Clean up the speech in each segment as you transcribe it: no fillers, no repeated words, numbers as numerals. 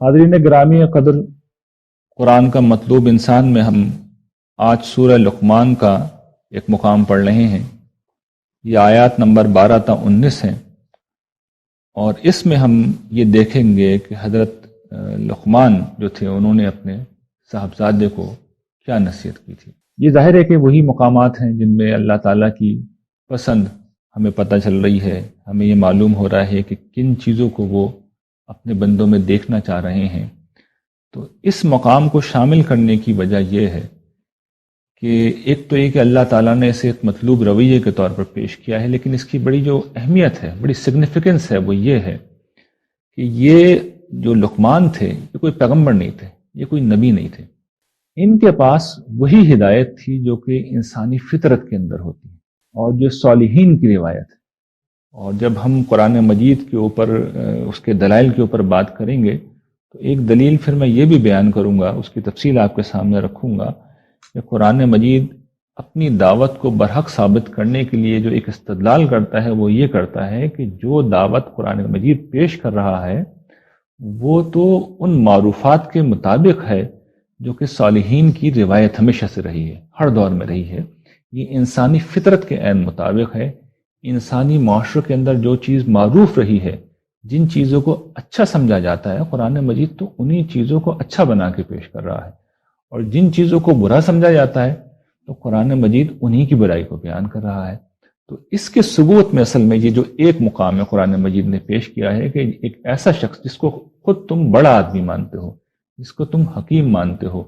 حاضرین گرامی قدر، قرآن کا مطلوب انسان میں ہم آج سورہ لقمان کا ایک مقام پڑھ رہے ہیں۔ یہ آیات نمبر 12 تا 19 ہیں، اور اس میں ہم یہ دیکھیں گے کہ حضرت لقمان جو تھے انہوں نے اپنے صاحبزادے کو کیا نصیحت کی تھی۔ یہ ظاہر ہے کہ وہی مقامات ہیں جن میں اللہ تعالیٰ کی پسند ہمیں پتہ چل رہی ہے، ہمیں یہ معلوم ہو رہا ہے کہ کن چیزوں کو وہ اپنے بندوں میں دیکھنا چاہ رہے ہیں۔ تو اس مقام کو شامل کرنے کی وجہ یہ ہے کہ ایک تو یہ کہ اللہ تعالیٰ نے اسے ایک مطلوب رویے کے طور پر پیش کیا ہے، لیکن اس کی بڑی جو اہمیت ہے، بڑی سگنیفیکنس ہے، وہ یہ ہے کہ یہ جو لقمان تھے یہ کوئی پیغمبر نہیں تھے، یہ کوئی نبی نہیں تھے۔ ان کے پاس وہی ہدایت تھی جو کہ انسانی فطرت کے اندر ہوتی ہے اور جو صالحین کی روایت ہے۔ اور جب ہم قرآن مجید کے اوپر اس کے دلائل کے اوپر بات کریں گے تو ایک دلیل پھر میں یہ بھی بیان کروں گا، اس کی تفصیل آپ کے سامنے رکھوں گا کہ قرآن مجید اپنی دعوت کو برحق ثابت کرنے کے لیے جو ایک استدلال کرتا ہے وہ یہ کرتا ہے کہ جو دعوت قرآن مجید پیش کر رہا ہے وہ تو ان معروفات کے مطابق ہے جو کہ صالحین کی روایت ہمیشہ سے رہی ہے، ہر دور میں رہی ہے۔ یہ انسانی فطرت کے عین مطابق ہے۔ انسانی معاشرے کے اندر جو چیز معروف رہی ہے، جن چیزوں کو اچھا سمجھا جاتا ہے، قرآن مجید تو انہی چیزوں کو اچھا بنا کے پیش کر رہا ہے، اور جن چیزوں کو برا سمجھا جاتا ہے تو قرآن مجید انہی کی برائی کو بیان کر رہا ہے۔ تو اس کے ثبوت میں اصل میں یہ جو ایک مقام ہے قرآن مجید نے پیش کیا ہے کہ ایک ایسا شخص جس کو خود تم بڑا آدمی مانتے ہو، جس کو تم حکیم مانتے ہو،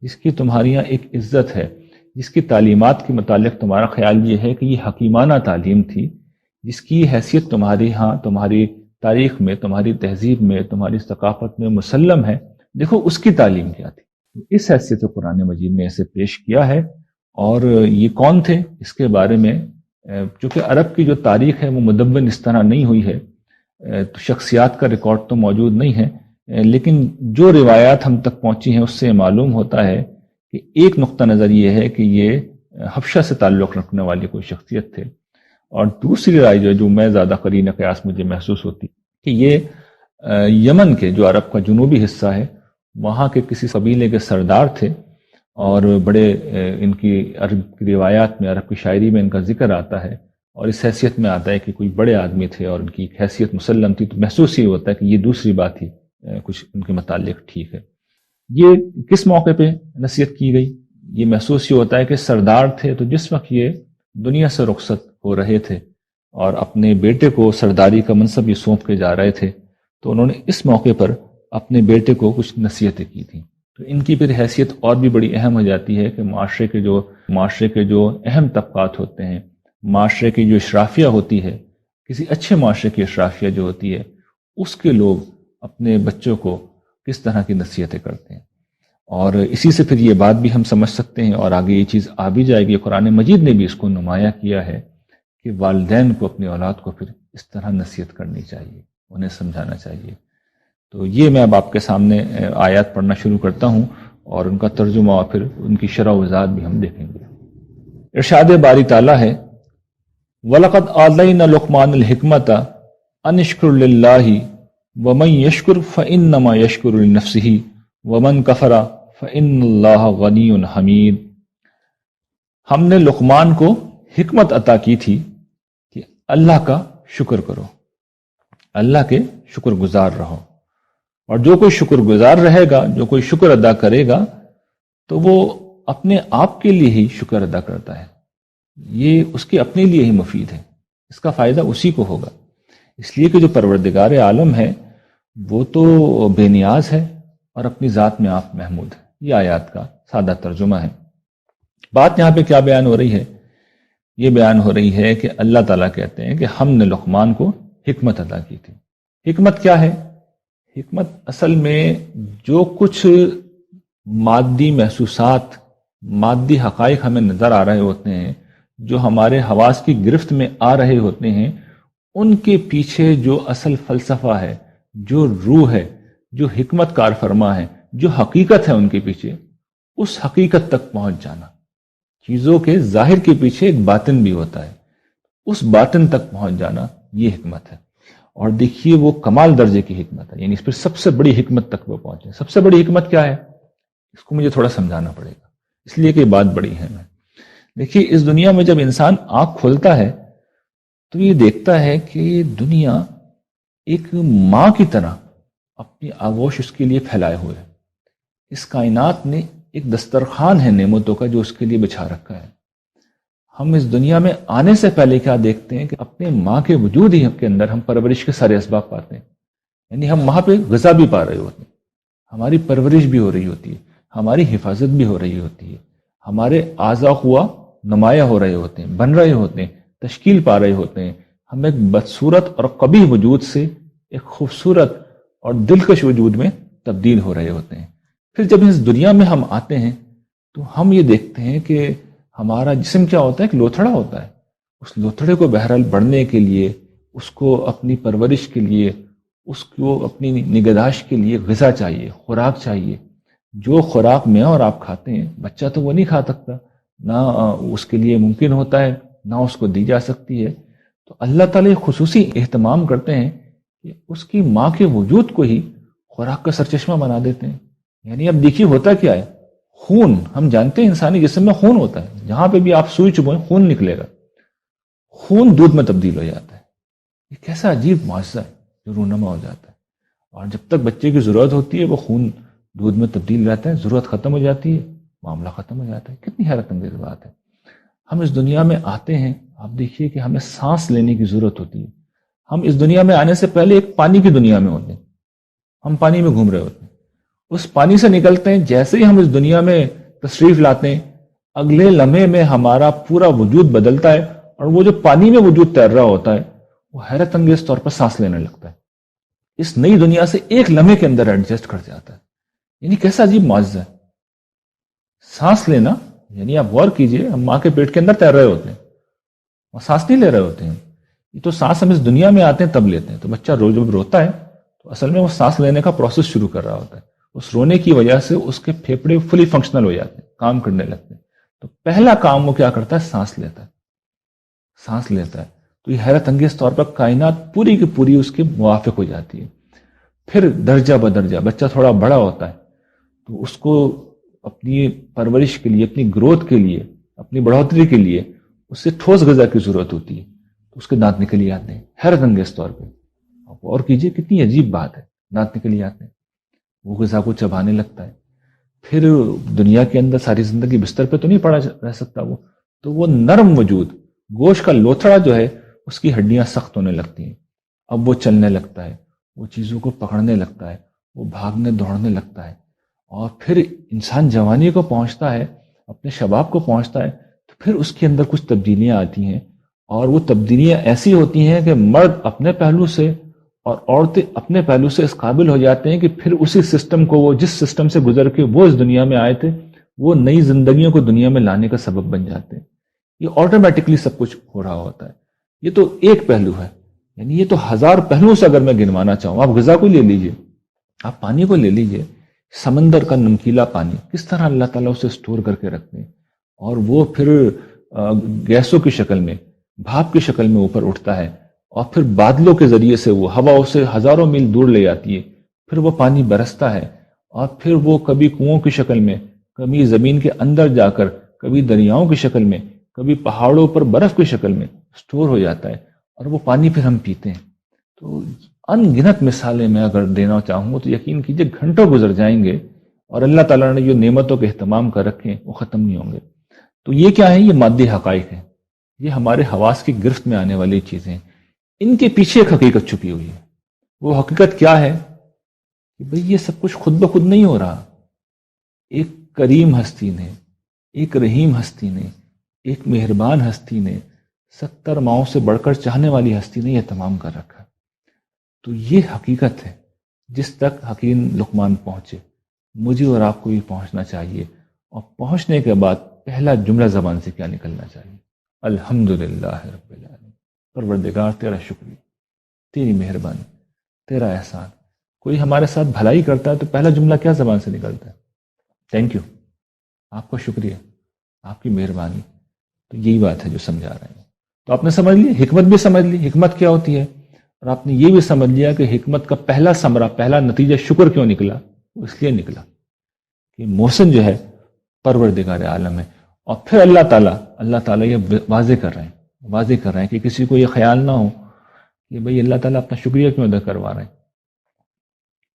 جس کی تمہاری یہاں ایک عزت ہے، جس کی تعلیمات کے متعلق تمہارا خیال یہ ہے کہ یہ حکیمانہ تعلیم تھی، جس کی حیثیت تمہاری ہاں تمہاری تاریخ میں، تمہاری تہذیب میں، تمہاری ثقافت میں مسلم ہے، دیکھو اس کی تعلیم کیا تھی۔ اس حیثیت سے قرآن مجید نے اسے پیش کیا ہے۔ اور یہ کون تھے اس کے بارے میں چونکہ عرب کی جو تاریخ ہے وہ مدون اس طرح نہیں ہوئی ہے، تو شخصیات کا ریکارڈ تو موجود نہیں ہے، لیکن جو روایات ہم تک پہنچی ہیں اس سے معلوم ہوتا ہے کہ ایک نقطہ نظر یہ ہے کہ یہ حبشہ سے تعلق رکھنے والی کوئی شخصیت تھے، اور دوسری رائے جو میں زیادہ قرین قیاس مجھے محسوس ہوتی کہ یہ یمن کے جو عرب کا جنوبی حصہ ہے وہاں کے کسی قبیلے کے سردار تھے، اور بڑے ان کی عرب کی روایات میں، عرب کی شاعری میں ان کا ذکر آتا ہے، اور اس حیثیت میں آتا ہے کہ کوئی بڑے آدمی تھے اور ان کی ایک حیثیت مسلم تھی، تو محسوس ہی ہوتا ہے کہ یہ دوسری بات ہی کچھ ان کے متعلق ٹھیک ہے۔ یہ کس موقع پہ نصیحت کی گئی؟ یہ محسوس ہی ہوتا ہے کہ سردار تھے، تو جس وقت یہ دنیا سے رخصت ہو رہے تھے اور اپنے بیٹے کو سرداری کا منصب یہ سونپ کے جا رہے تھے، تو انہوں نے اس موقع پر اپنے بیٹے کو کچھ نصیحتیں کی تھیں۔ تو ان کی پھر حیثیت اور بھی بڑی اہم ہو جاتی ہے کہ معاشرے کے جو اہم طبقات ہوتے ہیں، معاشرے کی جو اشرافیہ ہوتی ہے، کسی اچھے معاشرے کی اشرافیہ جو ہوتی ہے، اس کے لوگ اپنے بچوں کو کس طرح کی نصیحتیں کرتے ہیں۔ اور اسی سے پھر یہ بات بھی ہم سمجھ سکتے ہیں، اور آگے یہ چیز آ بھی جائے گی، قرآن مجید نے بھی اس کو نمایاں کیا ہے کہ والدین کو اپنی اولاد کو پھر اس طرح نصیحت کرنی چاہیے، انہیں سمجھانا چاہیے۔ تو یہ میں اب آپ کے سامنے آیات پڑھنا شروع کرتا ہوں، اور ان کا ترجمہ اور پھر ان کی شرح و وضاحت بھی ہم دیکھیں گے۔ ارشاد باری تعالیٰ ہے، وَلَقَدْ آتَيْنَا لُقْمَانَ الْحِكْمَةَ أَنِ اشْكُرْ لِلَّهِ وَمَنْ يَشْكُرْ فَإِنَّمَا يَشْكُرُ لِنَفْسِهِ وَمَنْ كَفَرَ فَإِنَّ اللَّهَ غَنِيٌّ حَمِيدٌ۔ ہم نے لقمان کو حکمت عطا کی تھی کہ اللہ کا شکر کرو، اللہ کے شکر گزار رہو، اور جو کوئی شکر گزار رہے گا، جو کوئی شکر ادا کرے گا، تو وہ اپنے آپ کے لیے ہی شکر ادا کرتا ہے، یہ اس کے اپنے لیے ہی مفید ہے، اس کا فائدہ اسی کو ہوگا، اس لیے کہ جو پروردگار عالم ہے وہ تو بے نیاز ہے اور اپنی ذات میں آپ محمود ہے۔ یہ آیات کا سادہ ترجمہ ہے۔ بات یہاں پہ کیا بیان ہو رہی ہے؟ یہ بیان ہو رہی ہے کہ اللہ تعالیٰ کہتے ہیں کہ ہم نے لقمان کو حکمت عطا کی تھی۔ حکمت کیا ہے؟ حکمت اصل میں جو کچھ مادی محسوسات، مادی حقائق ہمیں نظر آ رہے ہوتے ہیں، جو ہمارے حواس کی گرفت میں آ رہے ہوتے ہیں، ان کے پیچھے جو اصل فلسفہ ہے، جو روح ہے، جو حکمت کار فرما ہے، جو حقیقت ہے ان کے پیچھے، اس حقیقت تک پہنچ جانا۔ چیزوں کے ظاہر کے پیچھے ایک باطن بھی ہوتا ہے، اس باطن تک پہنچ جانا، یہ حکمت ہے۔ اور دیکھیے وہ کمال درجے کی حکمت ہے، یعنی اس پر سب سے بڑی حکمت تک وہ پہنچے۔ سب سے بڑی حکمت کیا ہے؟ اس کو مجھے تھوڑا سمجھانا پڑے گا، اس لیے کہ بات بڑی ہے۔ میں دیکھیے اس دنیا میں جب انسان آنکھ کھولتا ہے تو یہ دیکھتا ہے کہ یہ دنیا ایک ماں کی طرح اپنی آغوش اس کے لیے پھیلائے ہوئے ہے۔ اس کائنات نے ایک دسترخوان ہے نعمتوں کا جو اس کے لیے بچھا رکھا ہے۔ ہم اس دنیا میں آنے سے پہلے کیا دیکھتے ہیں کہ اپنے ماں کے وجود ہی کے اندر ہم پرورش کے سارے اسباب پاتے ہیں، یعنی ہم وہاں پہ غذا بھی پا رہے ہوتے ہیں، ہماری پرورش بھی ہو رہی ہوتی ہے، ہماری حفاظت بھی ہو رہی ہوتی ہے، ہمارے اعضاء قوا نمایاں ہو رہے ہوتے ہیں، بن رہے ہوتے ہیں، تشکیل پا رہے ہوتے ہیں۔ ہم ایک بدصورت اور قبیح وجود سے ایک خوبصورت اور دلکش وجود میں تبدیل ہو رہے ہوتے ہیں۔ پھر جب اس دنیا میں ہم آتے ہیں تو ہم یہ دیکھتے ہیں کہ ہمارا جسم کیا ہوتا ہے؟ ایک لوتھڑا ہوتا ہے۔ اس لوتھڑے کو بہرحال بڑھنے کے لیے، اس کو اپنی پرورش کے لیے، اس کو اپنی نگہداشت کے لیے غذا چاہیے، خوراک چاہیے۔ جو خوراک میں اور آپ کھاتے ہیں بچہ تو وہ نہیں کھا سکتا، نہ اس کے لیے ممکن ہوتا ہے، نہ اس کو دی جا سکتی ہے۔ تو اللہ تعالیٰ خصوصی اہتمام کرتے ہیں کہ اس کی ماں کے وجود کو ہی خوراک کا سرچشمہ بنا دیتے ہیں۔ یعنی اب دیکھیے ہوتا کیا ہے؟ خون، ہم جانتے ہیں انسانی جسم میں خون ہوتا ہے، جہاں پہ بھی آپ سوئی چبوئیں خون نکلے گا، خون دودھ میں تبدیل ہو جاتا ہے۔ یہ کیسا عجیب معجزہ ہے جو رونما ہو جاتا ہے، اور جب تک بچے کی ضرورت ہوتی ہے وہ خون دودھ میں تبدیل رہتا ہے، ضرورت ختم ہو جاتی ہے معاملہ ختم ہو جاتا ہے۔ کتنی حیرت انگیز بات ہے۔ ہم اس دنیا میں آتے ہیں، آپ دیکھیے کہ ہمیں سانس لینے کی ضرورت ہوتی ہے۔ ہم اس دنیا میں آنے سے پہلے ایک پانی کی دنیا میں ہوتے ہیں، ہم پانی میں گھوم رہے ہوتے ہیں، اس پانی سے نکلتے ہیں، جیسے ہی ہم اس دنیا میں تشریف لاتے ہیں اگلے لمحے میں ہمارا پورا وجود بدلتا ہے، اور وہ جو پانی میں وجود تیر رہا ہوتا ہے وہ حیرت انگیز طور پر سانس لینے لگتا ہے، اس نئی دنیا سے ایک لمحے کے اندر ایڈجسٹ کر جاتا ہے۔ یعنی کیسا عجیب معجزہ ہے سانس لینا۔ یعنی آپ غور کیجئے، ہم ماں کے پیٹ کے اندر تیر رہے ہوتے ہیں اور سانس نہیں لے رہے ہوتے ہیں۔ یہ تو سانس ہم اس دنیا میں آتے ہیں تب لیتے ہیں۔ تو بچہ جب روتا ہے تو اصل میں وہ سانس لینے کا پروسیس شروع کر رہا ہوتا ہے، اس رونے کی وجہ سے اس کے پھیپھڑے فلی فنکشنل ہو جاتے ہیں، کام کرنے لگتے ہیں۔ تو پہلا کام وہ کیا کرتا ہے؟ سانس لیتا ہے، سانس لیتا ہے۔ تو یہ حیرت انگیز طور پر کائنات پوری کی پوری اس کے موافق ہو جاتی ہے۔ پھر درجہ بدرجہ بچہ تھوڑا بڑا ہوتا ہے تو اس کو اپنی پرورش کے لیے، اپنی گروتھ کے لیے، اپنی بڑھوتری کے لیے اس سے ٹھوس غذا کی ضرورت ہوتی ہے، تو اس کے دانت نکل آتے ہیں حیرت انگیز طور پہ۔ اور کیجئے کتنی عجیب بات ہے، دانت نکل آتے ہیں، وہ غذا کو چبانے لگتا ہے۔ پھر دنیا کے اندر ساری زندگی بستر پہ تو نہیں پڑا رہ سکتا وہ، تو وہ نرم وجود، گوشت کا لوتھڑا جو ہے، اس کی ہڈیاں سخت ہونے لگتی ہیں، اب وہ چلنے لگتا ہے، وہ چیزوں کو پکڑنے لگتا ہے، وہ بھاگنے دوڑنے لگتا ہے۔ اور پھر انسان جوانی کو پہنچتا ہے، اپنے شباب کو پہنچتا ہے، تو پھر اس کے اندر کچھ تبدیلیاں آتی ہیں، اور وہ تبدیلیاں ایسی ہوتی ہیں کہ مرد اپنے پہلو سے اور عورتیں اپنے پہلو سے اس قابل ہو جاتے ہیں کہ پھر اسی سسٹم کو، وہ جس سسٹم سے گزر کے وہ اس دنیا میں آئے تھے، وہ نئی زندگیوں کو دنیا میں لانے کا سبب بن جاتے ہیں۔ یہ آٹومیٹکلی سب کچھ ہو رہا ہوتا ہے۔ یہ تو ایک پہلو ہے، یعنی یہ تو ہزار پہلوؤں سے اگر میں گنوانا چاہوں۔ آپ غذا کو لے لیجئے، آپ پانی کو لے لیجئے، سمندر کا نمکیلا پانی کس طرح اللہ تعالیٰ اسے سٹور کر کے رکھتے ہیں، اور وہ پھر گیسوں کی شکل میں، بھاپ کی شکل میں اوپر اٹھتا ہے، اور پھر بادلوں کے ذریعے سے وہ ہوا اسے ہزاروں میل دور لے جاتی ہے، پھر وہ پانی برستا ہے، اور پھر وہ کبھی کنووں کی شکل میں، کبھی زمین کے اندر جا کر، کبھی دریاؤں کی شکل میں، کبھی پہاڑوں پر برف کی شکل میں سٹور ہو جاتا ہے، اور وہ پانی پھر ہم پیتے ہیں۔ تو ان گنت مثالیں میں اگر دینا چاہوں تو یقین کیجئے گھنٹوں گزر جائیں گے، اور اللہ تعالیٰ نے جو نعمتوں کے اہتمام کر رکھے ہیں وہ ختم نہیں ہوں گے۔ تو یہ کیا ہے؟ یہ مادی حقائق ہیں، یہ ہمارے حواس کی گرفت میں آنے والی چیزیں ہیں۔ ان کے پیچھے ایک حقیقت چھپی ہوئی ہے۔ وہ حقیقت کیا ہے؟ کہ بھئی یہ سب کچھ خود بخود نہیں ہو رہا، ایک کریم ہستی نے، ایک رحیم ہستی نے، ایک مہربان ہستی نے، 70 ماؤں سے بڑھ کر چاہنے والی ہستی نے یہ تمام کر رکھا۔ تو یہ حقیقت ہے جس تک حکیم لقمان پہنچے، مجھے اور آپ کو بھی پہنچنا چاہیے، اور پہنچنے کے بعد پہلا جملہ زبان سے کیا نکلنا چاہیے؟ الحمدللہ رب العالمین، پروردگار تیرا شکریہ، تیری مہربانی، تیرا احسان۔ کوئی ہمارے ساتھ بھلائی کرتا ہے تو پہلا جملہ کیا زبان سے نکلتا ہے؟ تھینک یو، آپ کا شکریہ، آپ کی مہربانی۔ تو یہی بات ہے جو سمجھا رہے ہیں۔ تو آپ نے سمجھ لی، حکمت بھی سمجھ لی۔ حکمت کیا ہوتی ہے؟ اور آپ نے یہ بھی سمجھ لیا کہ حکمت کا پہلا ثمرہ، پہلا نتیجہ شکر کیوں نکلا، وہ اس لیے نکلا کہ محسن جو ہے پروردگار عالم ہے. اور پھر اللہ تعالیٰ یہ واضح کر رہے ہیں کہ کسی کو یہ خیال نہ ہو کہ بھئی اللہ تعالیٰ اپنا شکریہ کیوں ادا کروا رہے ہیں،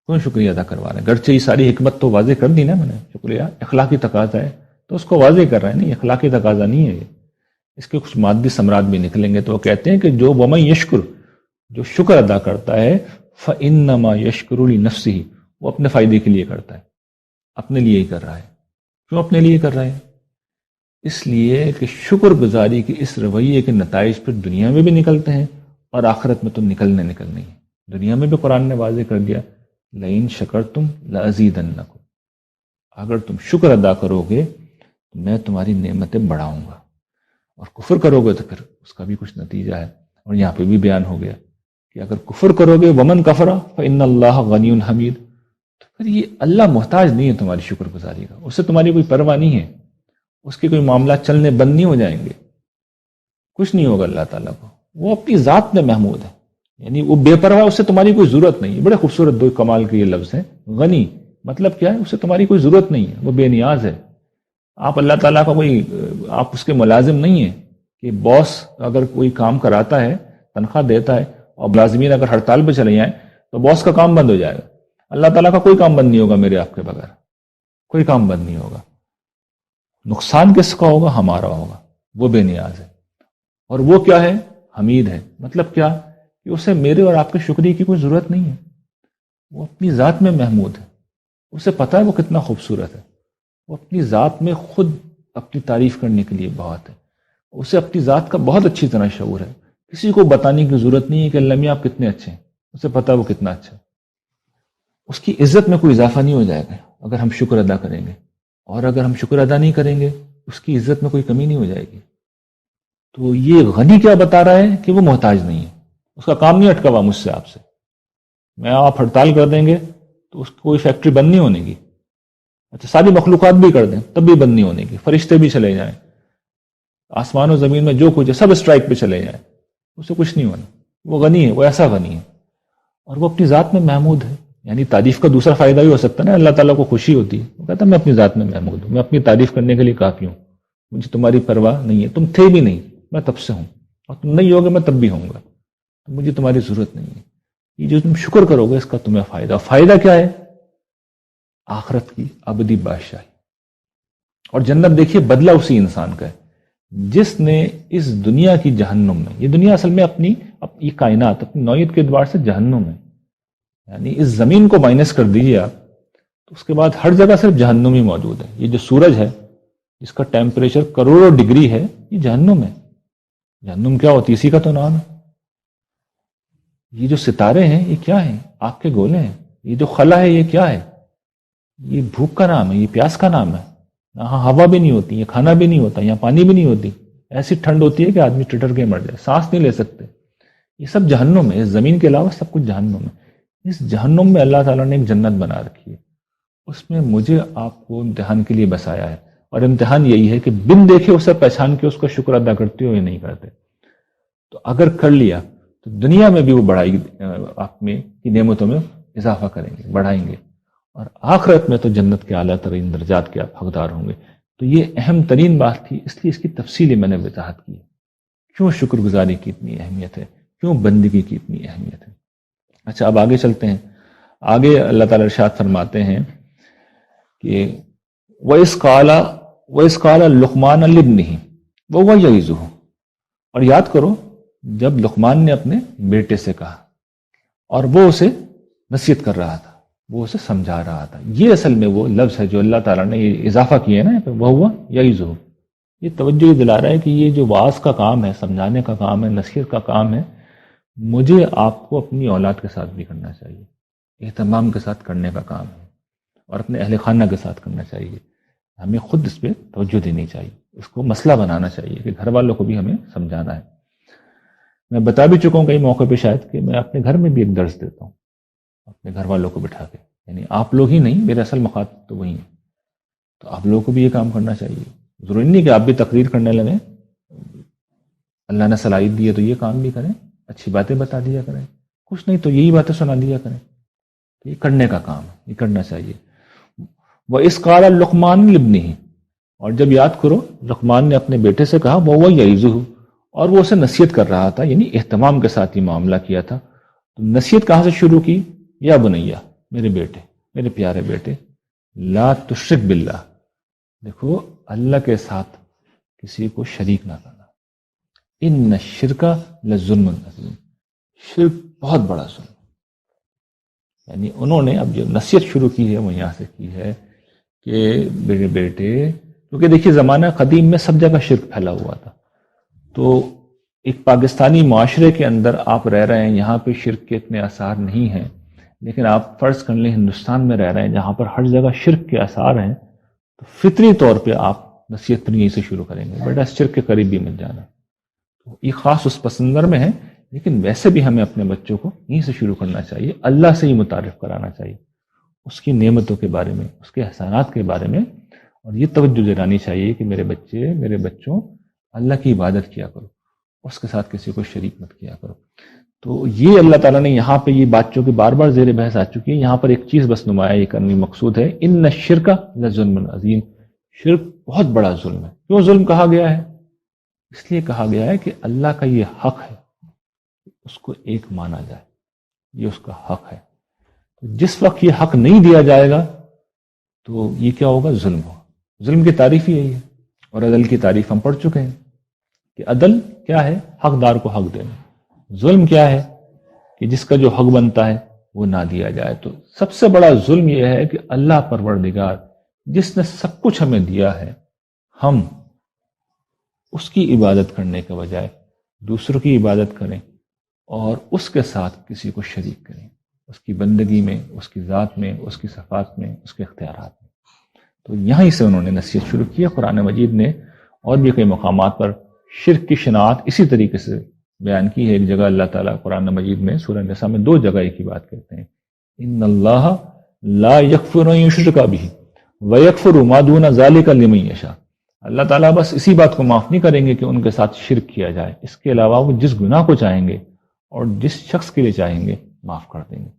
کیوں شکریہ ادا کروا رہے ہیں. گرچہ یہ ساری حکمت تو واضح کر دی نا میں نے، شکریہ اخلاقی تقاضا ہے تو اس کو واضح کر رہے ہیں. نہیں، اخلاقی تقاضا نہیں ہے یہ، اس کے کچھ مادی ثمرات بھی نکلیں گے. تو وہ کہتے ہیں کہ جو ومن یشکر، جو شکر ادا کرتا ہے، فَإِنَّمَا يَشْكُرُ لِنَفْسِهِ، وہ اپنے فائدے کے لیے کرتا ہے، اپنے لیے ہی کر رہا ہے. کیوں اپنے لیے کر رہا ہے؟ اس لیے کہ شکر گزاری کے اس رویے کے نتائج پھر دنیا میں بھی نکلتے ہیں اور آخرت میں تو نکلنے ہی. دنیا میں بھی قرآن نے واضح کر دیا، لَإِن شَكَرْتُمْ لَأَزِيدَنَّكُمْ، اگر تم شکر ادا کرو گے تو میں تمہاری نعمتیں بڑھاؤں گا، اور کفر کرو گے تو پھر اس کا بھی کچھ نتیجہ ہے. اور یہاں پہ بھی بیان ہو گیا کہ اگر کفر کرو گے، ومن کفر فإن اللہ غنی حمید، تو پھر یہ اللہ محتاج نہیں ہے تمہاری شکر گزاری کا، اس سے تمہاری کوئی پرواہ نہیں ہے، اس کے کوئی معاملات چلنے بند نہیں ہو جائیں گے، کچھ نہیں ہوگا اللہ تعالیٰ کو. وہ اپنی ذات میں محمود ہے، یعنی وہ بے پرواہ، اس سے تمہاری کوئی ضرورت نہیں ہے. بڑے خوبصورت دو کمال کے یہ لفظ ہیں. غنی مطلب کیا ہے؟ اس سے تمہاری کوئی ضرورت نہیں ہے، وہ بے نیاز ہے. آپ اللہ تعالیٰ کا کوئی، آپ اس کے ملازم نہیں ہیں کہ باس اگر کوئی کام کراتا ہے، تنخواہ دیتا ہے، اور ملازمین اگر ہڑتال پہ چلے جائیں تو باس کا کام بند ہو جائے گا. اللہ تعالیٰ کا کوئی کام بند نہیں ہوگا میرے آپ کے بغیر، کوئی کام بند نہیں ہوگا. نقصان کس کا ہوگا؟ ہمارا ہوگا. وہ بے نیاز ہے. اور وہ کیا ہے؟ حمید ہے. مطلب کیا؟ کہ اسے میرے اور آپ کے شکریہ کی کوئی ضرورت نہیں ہے. وہ اپنی ذات میں محمود ہے، اسے پتہ ہے وہ کتنا خوبصورت ہے. وہ اپنی ذات میں خود اپنی تعریف کرنے کے لیے بہت ہے. اسے اپنی ذات کا بہت اچھی طرح شعور ہے. کسی کو بتانے کی ضرورت نہیں ہے کہ اللہ میاں آپ کتنے اچھے ہیں، اسے پتہ ہے وہ کتنا اچھا ہے. اس کی عزت میں کوئی اضافہ نہیں ہو جائے گا اگر ہم شکر ادا کریں گے، اور اگر ہم شکر ادا نہیں کریں گے اس کی عزت میں کوئی کمی نہیں ہو جائے گی. تو یہ غنی کیا بتا رہا ہے کہ وہ محتاج نہیں ہے، اس کا کام نہیں اٹکا ہوا مجھ سے آپ سے. میں آپ ہڑتال کر دیں گے تو اس کی کوئی فیکٹری بند نہیں ہونے گی. اچھا، ساری مخلوقات بھی کر دیں تب بھی بند نہیں ہونے گی. فرشتے بھی چلے جائیں، آسمان و زمین میں جو کچھ ہے سب اسٹرائک پہ چلے جائیں، اسے کچھ نہیں ہونا. وہ غنی ہے، وہ ایسا غنی ہے، اور وہ اپنی ذات میں محمود ہے. یعنی تعریف کا دوسرا فائدہ بھی ہو سکتا ہے نا، اللہ تعالیٰ کو خوشی ہوتی ہے، وہ کہتا ہے میں اپنی ذات میں محمود ہوں، میں اپنی تعریف کرنے کے لیے کافی ہوں، مجھے تمہاری پرواہ نہیں ہے. تم تھے بھی نہیں، میں تب سے ہوں، اور تم نہیں ہوگے میں تب بھی ہوں گا، تو مجھے تمہاری ضرورت نہیں ہے. یہ جو تم شکر کرو گے اس کا تمہیں فائدہ. فائدہ کیا ہے؟ آخرت کی ابدی بادشاہی. اور جنت دیکھیے بدلہ اسی انسان کا ہے جس نے اس دنیا کی جہنم میں، یہ دنیا اصل میں اپنی کائنات اپنی نوعیت کے اعتبار سے جہنم ہے. یعنی اس زمین کو مائنس کر دیجیے آپ تو اس کے بعد ہر جگہ صرف جہنم ہی موجود ہے. یہ جو سورج ہے جس کا ٹیمپریچر کروڑوں ڈگری ہے، یہ جہنم ہے. جہنم کیا ہوتی ہے؟ اسی کا تو نام ہے. یہ جو ستارے ہیں یہ کیا ہیں؟ آگ کے گولے ہیں. یہ جو خلا ہے یہ کیا ہے؟ یہ بھوک کا نام ہے، یہ پیاس کا نام ہے. یہاں ہوا بھی نہیں ہوتی، یہ کھانا بھی نہیں ہوتا، یہاں پانی بھی نہیں ہوتی. ایسی ٹھنڈ ہوتی ہے کہ آدمی ٹٹر کے مر جائے، سانس نہیں لے سکتے. یہ سب جہنم ہے. اس زمین کے علاوہ سب کچھ جہنم ہے. اس جہنم میں اللہ تعالیٰ نے ایک جنت بنا رکھی ہے، اس میں مجھے آپ کو امتحان کے لیے بسایا ہے. اور امتحان یہی ہے کہ بن دیکھے اسے پہچان کے اس کا شکر ادا کرتے ہو یا نہیں کرتے. تو اگر کر لیا تو دنیا میں بھی وہ بڑھائی آپ میں کی نعمتوں میں اضافہ کریں گے، بڑھائیں گے، اور آخرت میں تو جنت کے اعلیٰ ترین درجات کے آپ حقدار ہوں گے. تو یہ اہم ترین بات تھی، اس لیے اس کی تفصیلی میں نے وضاحت کی. کیوں شکر گزاری کی اتنی اہمیت ہے، کیوں بندگی کی اتنی اہمیت ہے. اچھا، اب آگے چلتے ہیں. آگے اللہ تعالیٰ ارشاد فرماتے ہیں کہ وَإِذْ قَالَ لُقْمَانُ لِابْنِهِ وَهُوَ يَعِظُهُ، اور یاد کرو جب لقمان نے اپنے بیٹے سے کہا اور وہ اسے نصیحت کر رہا تھا، وہ اسے سمجھا رہا تھا. یہ اصل میں وہ لفظ ہے جو اللہ تعالیٰ نے یہ اضافہ کیا ہے نا، وَهُوَ يَعِظُهُ. یہ توجہ یہ دلا رہا ہے کہ یہ جو واعظ کا کام ہے، سمجھانے کا کام ہے، نصیحت کا کام ہے، مجھے آپ کو اپنی اولاد کے ساتھ بھی کرنا چاہیے، اہتمام کے ساتھ کرنے کا کام ہے، اور اپنے اہل خانہ کے ساتھ کرنا چاہیے. ہمیں خود اس پہ توجہ دینی چاہیے، اس کو مسئلہ بنانا چاہیے کہ گھر والوں کو بھی ہمیں سمجھانا ہے. میں بتا بھی چکا ہوں کئی موقع پہ شاید کہ میں اپنے گھر میں بھی ایک درس دیتا ہوں اپنے گھر والوں کو بٹھا کے. یعنی آپ لوگ ہی نہیں، میرے اصل مخاطب تو وہی ہیں، تو آپ لوگوں کو بھی یہ کام کرنا چاہیے. ضروری نہیں کہ آپ بھی تقریر کرنے لگیں، اللہ نے صلاحیت دی ہے تو یہ کام بھی کریں، اچھی باتیں بتا دیا کریں. کچھ نہیں تو یہی باتیں سنا دیا کریں. تو یہ کرنے کا کام ہے، یہ کرنا چاہیے. وہ اس قال لقمان لابنہ، اور جب یاد کرو لقمان نے اپنے بیٹے سے کہا وہ یعظہ، اور وہ اسے نصیحت کر رہا تھا، یعنی اہتمام کے ساتھ یہ معاملہ کیا تھا. تو نصیحت کہاں سے شروع کی؟ یا بنیا، میرے بیٹے، میرے پیارے بیٹے، لا تشرک باللہ، دیکھو اللہ کے ساتھ کسی کو شریک نہ کرنا. ان الشرک لظلم عظیم، شرک بہت بڑا ظلم. یعنی انہوں نے اب جو نصیحت شروع کی ہے وہ یہاں سے کی ہے کہ میرے بیٹے، کیونکہ دیکھیے زمانہ قدیم میں سب جگہ شرک پھیلا ہوا تھا. تو ایک پاکستانی معاشرے کے اندر آپ رہ رہے ہیں، یہاں پہ شرک کے اتنے آثار نہیں ہیں، لیکن آپ فرض کر لیں ہندوستان میں رہ رہے ہیں جہاں پر ہر جگہ شرک کے آثار ہیں، تو فطری طور پہ آپ نصیحت پر یہیں سے شروع کریں گے، بیٹا شرک کے قریب بھی مت جانا. تو یہ خاص اس پسندر میں ہے، لیکن ویسے بھی ہمیں اپنے بچوں کو یہیں سے شروع کرنا چاہیے، اللہ سے ہی متعارف کرانا چاہیے، اس کی نعمتوں کے بارے میں، اس کے احسانات کے بارے میں. اور یہ توجہ دلانی چاہیے کہ میرے بچے، میرے بچوں، اللہ کی عبادت کیا کرو، اس کے ساتھ کسی کو شریک مت کیا کرو. تو یہ اللہ تعالیٰ نے یہاں پہ یہ بات جو کہ بار بار زیر بحث آ چکی ہے، یہاں پر ایک چیز بس نمایاں یہ کرنی مقصود ہے، ان الشرک لظلم عظیم، شرک بہت بڑا ظلم ہے. کیوں ظلم کہا گیا ہے؟ اس لیے کہا گیا ہے کہ اللہ کا یہ حق ہے، اس کو ایک مانا جائے، یہ اس کا حق ہے. جس وقت یہ حق نہیں دیا جائے گا تو یہ کیا ہوگا؟ ظلم ہوگا. ظلم کی تعریف ہی یہی ہے، اور عدل کی تعریف ہم پڑھ چکے ہیں کہ عدل کیا ہے؟ حقدار کو حق دینا. ظلم کیا ہے؟ کہ جس کا جو حق بنتا ہے وہ نہ دیا جائے. تو سب سے بڑا ظلم یہ ہے کہ اللہ پروردگار جس نے سب کچھ ہمیں دیا ہے، ہم اس کی عبادت کرنے کے بجائے دوسروں کی عبادت کریں اور اس کے ساتھ کسی کو شریک کریں، اس کی بندگی میں، اس کی ذات میں، اس کی صفات میں، اس کے اختیارات میں. تو یہیں سے انہوں نے نصیحت شروع کی ہے. قرآن مجید نے اور بھی کئی مقامات پر شرک کی شناعت اسی طریقے سے بیان کی ہے. ایک جگہ اللہ تعالیٰ قرآن مجید میں سورہ نساء میں 2 جگہ ایک ہی بات کہتے ہیں، ان اللہ لا یغفر ان یشرک بہ ویغفر ما دون ذلک لمن یشاء. اللہ تعالیٰ بس اسی بات کو معاف نہیں کریں گے کہ ان کے ساتھ شرک کیا جائے، اس کے علاوہ وہ جس گناہ کو چاہیں گے اور جس شخص کے لیے چاہیں گے معاف کر دیں گے.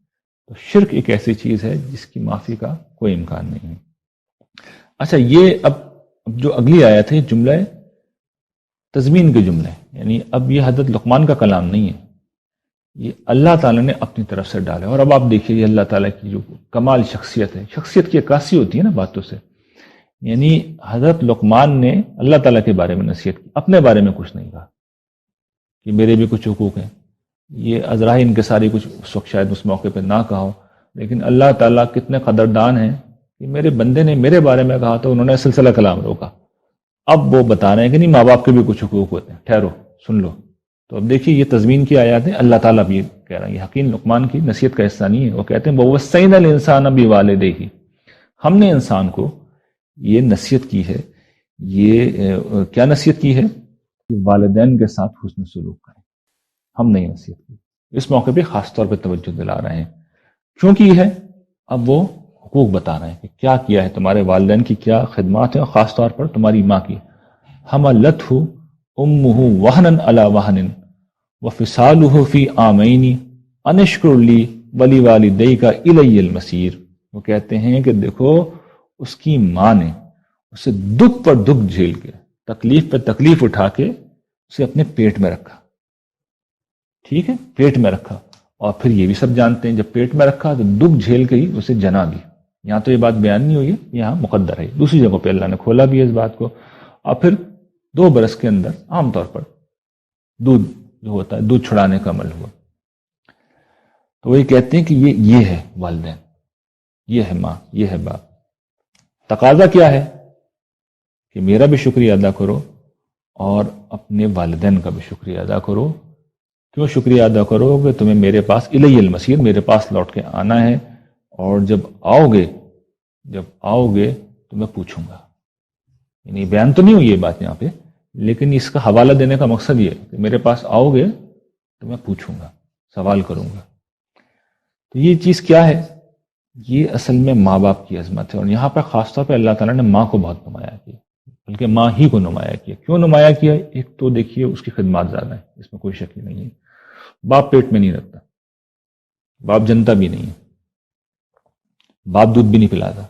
تو شرک ایک ایسی چیز ہے جس کی معافی کا کوئی امکان نہیں ہے. اچھا، یہ اب جو اگلی آیت ہے جملہ تضمین کے جملے، یعنی اب یہ حضرت لقمان کا کلام نہیں ہے، یہ اللہ تعالیٰ نے اپنی طرف سے ڈالا. اور اب آپ دیکھیے یہ اللہ تعالیٰ کی جو کمال شخصیت ہے، شخصیت کی عکاسی ہوتی ہے نا باتوں سے. یعنی حضرت لقمان نے اللہ تعالیٰ کے بارے میں نصیحت کی، اپنے بارے میں کچھ نہیں کہا کہ میرے بھی کچھ حقوق ہیں. یہ ازراہ انکساری کچھ اس وقت شاید اس موقع پہ نہ کہا ہو، لیکن اللہ تعالیٰ کتنے قدردان ہیں کہ میرے بندے نے میرے بارے میں کہا تو انہوں نے سلسلہ کلام روکا. اب وہ بتا رہے ہیں کہ نہیں، ماں باپ کے بھی کچھ حقوق ہوتے ہیں، ٹھہرو سن لو. تو اب دیکھیے یہ تضمین کی آیات ہیں، اللہ تعالیٰ بھی کہہ رہا ہے، یہ حکیم لقمان کی نصیحت کا حصہ نہیں ہے. وہ کہتے ہیں وَوَصَّيْنَا الْإِنسَانَ بِوَالِدَيْهِ، ہم نے انسان کو یہ نصیحت کی ہے. یہ کیا نصیحت کی ہے؟ کہ والدین کے ساتھ حسن سلوک کریں. ہم نے یہ نصیحت کی، اس موقع پہ خاص طور پہ توجہ دلا رہے ہیں. کیوں کی ہے؟ اب وہ حقوق بتا رہے ہیں کہ کیا کیا ہے، تمہارے والدین کی کیا خدمات ہیں، اور خاص طور پر تمہاری ماں کی. حملتہ امہ وہنا علی وہن وفصالہ فی عامین ان اشکر لی ولوالدیک الی المصیر. وہ کہتے ہیں کہ دیکھو اس کی ماں نے اسے دکھ پر دکھ جھیل کے، تکلیف پر تکلیف اٹھا کے اسے اپنے پیٹ میں رکھا. ٹھیک ہے، پیٹ میں رکھا. اور پھر یہ بھی سب جانتے ہیں جب پیٹ میں رکھا تو دکھ جھیل کے ہی اسے جنا بھی. یہاں تو یہ بات بیان نہیں ہوئی ہے، یہاں مقدر ہے. دوسری جگہ پہ اللہ نے کھولا بھی ہے اس بات کو. اور پھر 2 برس کے اندر عام طور پر دودھ جو ہوتا ہے، دودھ چھڑانے کا عمل ہوا. تو وہی کہتے ہیں کہ یہ ہے والدین، یہ ہے ماں، یہ ہے باپ. تقاضا کیا ہے؟ کہ میرا بھی شکریہ ادا کرو اور اپنے والدین کا بھی شکریہ ادا کرو. کیوں شکریہ ادا کرو؟ کہ تمہیں میرے پاس الی المصیر، میرے پاس لوٹ کے آنا ہے، اور جب آؤ گے تو میں پوچھوں گا. یعنی بیان تو نہیں ہوئی یہ بات یہاں پہ، لیکن اس کا حوالہ دینے کا مقصد یہ ہے کہ میرے پاس آؤ گے تو میں پوچھوں گا، سوال کروں گا. تو یہ چیز کیا ہے؟ یہ اصل میں ماں باپ کی عظمت ہے. اور یہاں پر خاص طور پہ اللہ تعالیٰ نے ماں کو بہت نمایاں کیا، بلکہ ماں ہی کو نمایاں کیا. کیوں نمایاں کیا؟ ایک تو دیکھیے اس کی خدمات زیادہ ہیں، اس میں کوئی شک ہی نہیں ہے. باپ پیٹ میں نہیں رکھتا، باپ جنتا بھی نہیں ہے، باپ دودھ بھی نہیں پلاتا.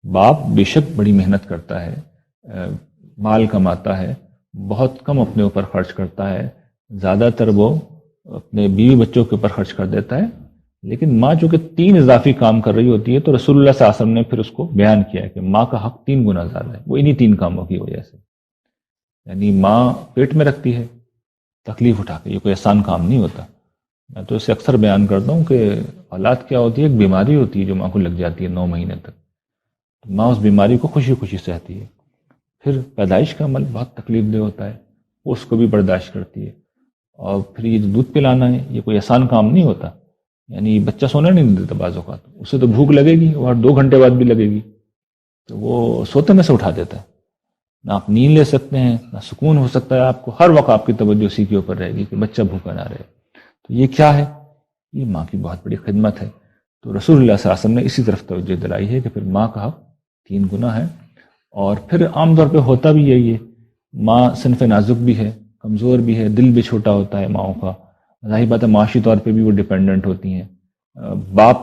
باپ بے شک بڑی محنت کرتا ہے، مال کماتا ہے، بہت کم اپنے اوپر خرچ کرتا ہے، زیادہ تر وہ اپنے بیوی بچوں کے اوپر خرچ کر دیتا ہے. لیکن ماں چونکہ 3 اضافی کام کر رہی ہوتی ہے، تو رسول اللہ صلی اللہ علیہ وسلم نے پھر اس کو بیان کیا ہے کہ ماں کا حق 3 گنا زیادہ ہے، وہ انہی 3 کاموں کی وجہ سے. یعنی ماں پیٹ میں رکھتی ہے تکلیف اٹھا کے، یہ کوئی آسان کام نہیں ہوتا. میں تو اسے اکثر بیان کرتا ہوں کہ اولاد کیا ہوتی ہے، ایک بیماری ہوتی ہے جو ماں کو لگ جاتی ہے 9 مہینے تک. ماں اس بیماری کو خوشی خوشی سہتی ہے. پھر پیدائش کا عمل بہت تکلیف دہ ہوتا ہے، وہ اس کو بھی برداشت کرتی ہے. اور پھر یہ جو دودھ پلانا ہے، یہ کوئی آسان کام نہیں ہوتا. یعنی بچہ سونا نہیں دیتا بعض اوقات، اسے تو بھوک لگے گی اور 2 گھنٹے بعد بھی لگے گی، تو وہ سوتے میں سے اٹھا دیتا ہے. نہ آپ نیند لے سکتے ہیں، نہ سکون ہو سکتا ہے آپ کو. ہر وقت آپ کی توجہ اسی کے اوپر رہے گی کہ بچہ بھوکا نہ رہے. تو یہ کیا ہے؟ یہ ماں کی بہت بڑی خدمت ہے. تو رسول اللہ صلی اللہ علیہ وسلم نے اسی طرف توجہ دلائی ہے کہ پھر ماں کا حق 3 گنا ہے. اور پھر عام طور پہ ہوتا بھی یہی ہے، ماں صنف نازک بھی ہے، کمزور بھی ہے، دل بھی چھوٹا ہوتا ہے ماؤں کا. ظاہر بات ہے معاشی طور پہ بھی وہ ڈیپینڈنٹ ہوتی ہیں. باپ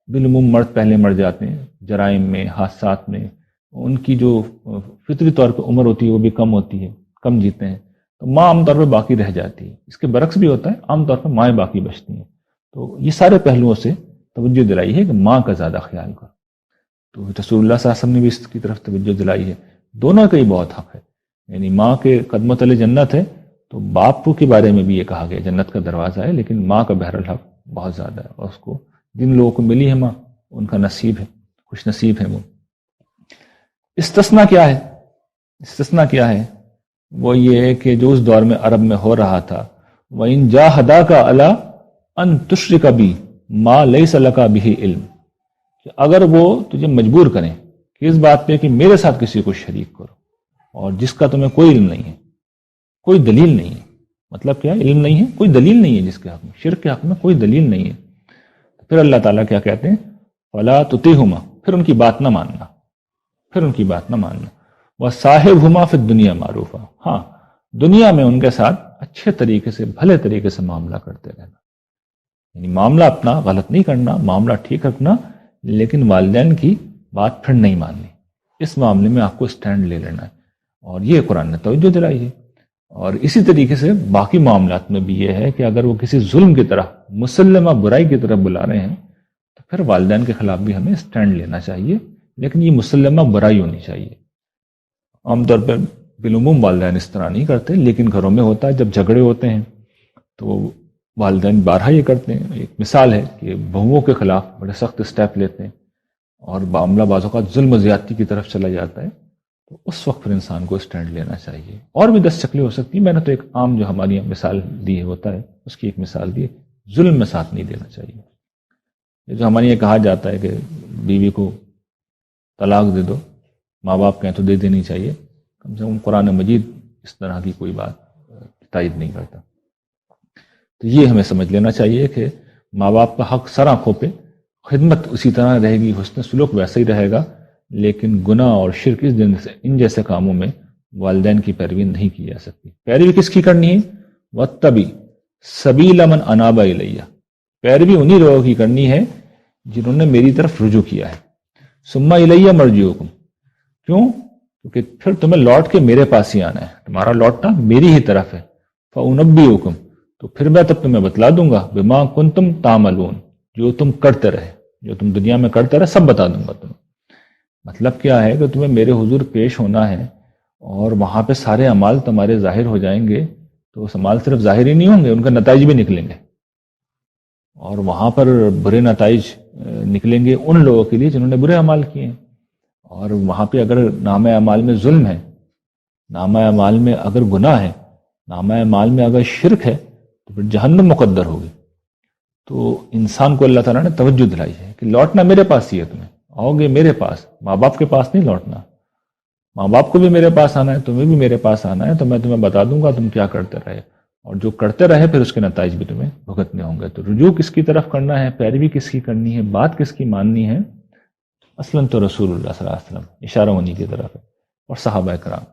بالعموم مرد پہلے مر جاتے ہیں جرائم میں، حادثات میں. ان کی جو فطری طور پہ عمر ہوتی ہے وہ بھی کم ہوتی ہے، کم جیتے ہیں. تو ماں عام طور پہ باقی رہ جاتی ہے. اس کے برعکس بھی ہوتا ہے، عام طور پہ مائیں باقی بچتی ہیں. تو یہ سارے پہلوؤں سے توجہ دلائی ہے کہ ماں کا زیادہ خیال کرو. تو رسول اللہ صلی اللہ علیہ وسلم نے بھی اس کی طرف توجہ دلائی ہے. دونوں کا ہی بہت حق ہے. یعنی ماں کے قدموں تلے جنت ہے، تو باپ کے بارے میں بھی یہ کہا گیا جنت کا دروازہ ہے، لیکن ماں کا بہرحال حق بہت زیادہ ہے. اور اس کو جن لوگوں کو ملی ہے ماں، ان کا نصیب ہے، خوش نصیب ہے وہ. استثناء کیا ہے؟ استثناء کیا ہے؟ وہ یہ ہے کہ جو اس دور میں عرب میں ہو رہا تھا، وَإِن جَاهَدَاكَ عَلَىٰ أَن تُشْرِكَ بِي مَا لَيْسَ لَكَ بِهِ علم، کہ اگر وہ تجھے مجبور کریں کہ اس بات پہ کہ میرے ساتھ کسی کو شریک کرو اور جس کا تمہیں کوئی علم نہیں ہے، کوئی دلیل نہیں ہے. مطلب کیا؟ علم نہیں ہے، کوئی دلیل نہیں ہے جس کے حق میں، شرک کے حق میں کوئی دلیل نہیں ہے. پھر اللہ تعالیٰ کیا کہتے ہیں؟ فَلَا تُطِعْهُمَا، پھر ان کی بات نہ ماننا، پھر ان کی بات نہ ماننا. وَصَاحِبْهُمَا فِي الدُّنْيَا مَعْرُوفًا، ہاں دنیا میں ان کے ساتھ اچھے طریقے سے، بھلے طریقے سے معاملہ کرتے رہنا. یعنی معاملہ اپنا غلط نہیں کرنا، معاملہ ٹھیک رکھنا، لیکن والدین کی بات پھر نہیں ماننی. اس معاملے میں آپ کو سٹینڈ لے لینا ہے. اور یہ قرآن نے توجہ دلائی ہے. اور اسی طریقے سے باقی معاملات میں بھی یہ ہے کہ اگر وہ کسی ظلم کی طرح، مسلمہ برائی کی طرف بلا رہے ہیں، تو پھر والدین کے خلاف بھی ہمیں سٹینڈ لینا چاہیے، لیکن یہ مسلمہ برائی ہونی چاہیے. عام طور پر بالعموم والدین اس طرح نہیں کرتے، لیکن گھروں میں ہوتا ہے جب جھگڑے ہوتے ہیں تو والدین بارہا یہ کرتے ہیں. ایک مثال ہے کہ بہوؤں کے خلاف بڑے سخت اسٹیپ لیتے ہیں اور معاملہ بعض اوقات ظلم و زیادتی کی طرف چلا جاتا ہے. تو اس وقت پھر انسان کو اسٹینڈ لینا چاہیے. اور بھی 10 شکلیں ہو سکتی ہیں، میں نے تو ایک عام جو ہماری مثال دی ہے ہوتا ہے اس کی ایک مثال دی ہے. ظلم میں ساتھ نہیں دینا چاہیے. یہ جو ہمارے یہ کہا جاتا ہے کہ بیوی کو طلاق دے دو، ماں باپ کہیں تو دے دینی چاہیے، کم سے کم قرآن مجید اس طرح کی کوئی بات تائید نہیں کرتا. تو یہ ہمیں سمجھ لینا چاہیے کہ ماں باپ کا حق سر آنکھوں پہ، خدمت اسی طرح رہے گی، حسن سلوک ویسا ہی رہے گا، لیکن گناہ اور شرک اس دن سے ان جیسے کاموں میں والدین کی پیروی نہیں کی جا سکتی. پیروی کس کی کرنی ہے؟ وَاتَّبِعْ سَبِيلَ مَنْ أَنَابَ إِلَيَّ، پیروی انہی لوگوں کی کرنی ہے جنہوں نے میری طرف رجوع کیا ہے. ثُمَّ إِلَيَّ مَرْجِعُكُمْ، کیوں؟ کیونکہ پھر تمہیں لوٹ کے میرے پاس ہی آنا ہے، تمہارا لوٹنا میری ہی طرف ہے. فَأُنَبِّئُكُمْ، تو پھر میں تب تمہیں بتلا دوں گا، بِمَا كُنْتُمْ تَعْمَلُونَ، جو تم کرتے رہے، جو تم دنیا میں کرتے رہے سب بتا دوں گا تمہیں. مطلب کیا ہے کہ تمہیں میرے حضور پیش ہونا ہے اور وہاں پہ سارے اعمال تمہارے ظاہر ہو جائیں گے. تو اس اعمال صرف ظاہر ہی نہیں ہوں گے، ان کا نتائج بھی نکلیں گے. اور وہاں پر برے نتائج نکلیں گے ان لوگوں کے لیے جنہوں نے برے اعمال کیے ہیں. اور وہاں پہ اگر نامہ اعمال میں ظلم ہے، نامہ اعمال میں اگر گناہ ہے، نامہ اعمال میں اگر شرک ہے، تو پھر جہنم مقدر ہوگی. تو انسان کو اللہ تعالیٰ نے توجہ دلائی ہے کہ لوٹنا میرے پاس ہی ہے، تمہیں آؤ گے میرے پاس، ماں باپ کے پاس نہیں لوٹنا. ماں باپ کو بھی میرے پاس آنا ہے، تمہیں بھی میرے پاس آنا ہے. تو میں تمہیں بتا دوں گا تم کیا کرتے رہے، اور جو کرتے رہے پھر اس کے نتائج بھی تمہیں بھگتنے ہوں گے. تو رجوع کس کی طرف کرنا ہے، پیروی کس کی کرنی ہے، بات کس کی ماننی ہے؟ اصلاً تو رسول اللہ صلی اللہ علیہ وسلم، اشارہ انہی کی طرف ہے، اور صحابہ کرام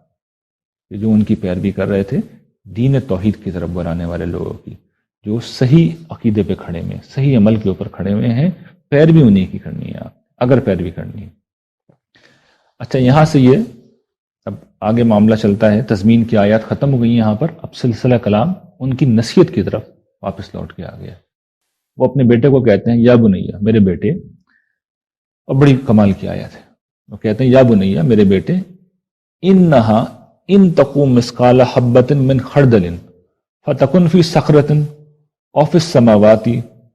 جو ان کی پیروی کر رہے تھے دین توحید کی طرف بلانے والے لوگوں کی. جو صحیح عقیدے پہ کھڑے ہوئے ہیں، صحیح عمل کے اوپر کھڑے ہوئے ہیں، پیروی انہیں کی کرنی ہے آپ، اگر پیروی کرنی ہے۔ اچھا، یہاں سے یہ اب آگے معاملہ چلتا ہے، تضمین کی آیات ختم ہو گئی یہاں پر، اب سلسلہ کلام ان کی نصیحت کی طرف واپس لوٹ کے آ گیا۔ وہ اپنے بیٹے کو کہتے ہیں یا بنیا، میرے بیٹے، اور بڑی کمال کی آیت ہے، وہ کہتے ہیں یا بنیا، میرے بیٹے، انہا ان تقوم مثقال حبۃ من خردل فتکن فی صخرۃ او فی السماوات